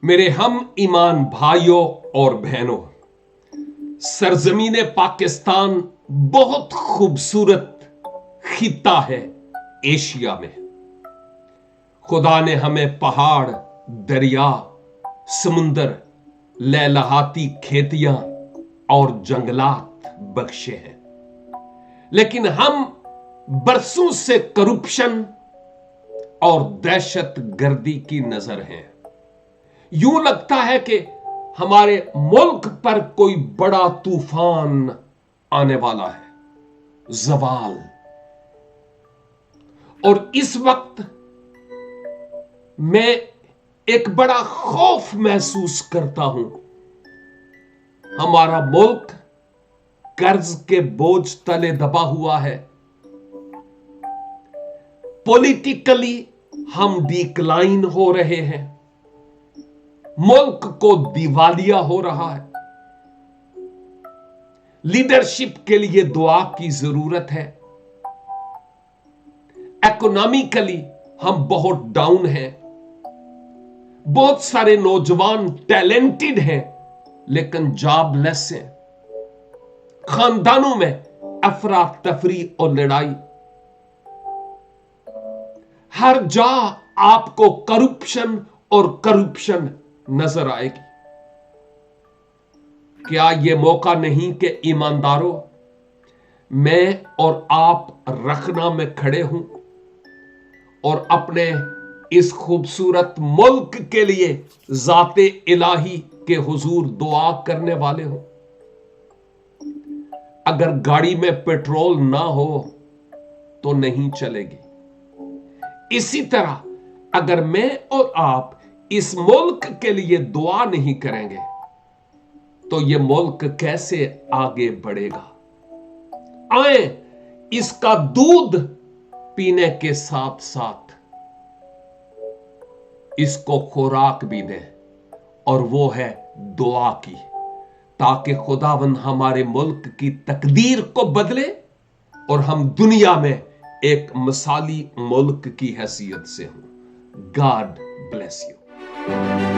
میرے ہم ایمان بھائیوں اور بہنوں، سرزمین پاکستان بہت خوبصورت خطہ ہے ایشیا میں۔ خدا نے ہمیں پہاڑ، دریا، سمندر، لہلہاتی کھیتیاں اور جنگلات بخشے ہیں، لیکن ہم برسوں سے کرپشن اور دہشت گردی کی نظر ہیں۔ یوں لگتا ہے کہ ہمارے ملک پر کوئی بڑا طوفان آنے والا ہے، زوال۔ اور اس وقت میں ایک بڑا خوف محسوس کرتا ہوں۔ ہمارا ملک قرض کے بوجھ تلے دبا ہوا ہے، پولیٹیکلی ہم ڈیکلائن ہو رہے ہیں، ملک کو دیوالیہ ہو رہا ہے۔ لیڈرشپ کے لیے دعا کی ضرورت ہے۔ اکنامکلی ہم بہت ڈاؤن ہیں، بہت سارے نوجوان ٹیلنٹڈ ہیں لیکن جاب لیس ہیں۔ خاندانوں میں افراتفری اور لڑائی، ہر جا آپ کو کرپشن اور کرپشن نظر آئے گی۔ کیا یہ موقع نہیں کہ ایمانداروں، میں اور آپ رخنا میں کھڑے ہوں اور اپنے اس خوبصورت ملک کے لیے ذات الہی کے حضور دعا کرنے والے ہوں؟ اگر گاڑی میں پیٹرول نہ ہو تو نہیں چلے گی۔ اسی طرح اگر میں اور آپ اس ملک کے لیے دعا نہیں کریں گے تو یہ ملک کیسے آگے بڑھے گا؟ آئیں اس کا دودھ پینے کے ساتھ ساتھ اس کو خوراک بھی دیں، اور وہ ہے دعا کی، تاکہ خداوند ہمارے ملک کی تقدیر کو بدلے اور ہم دنیا میں ایک مثالی ملک کی حیثیت سے ہوں۔ God bless you.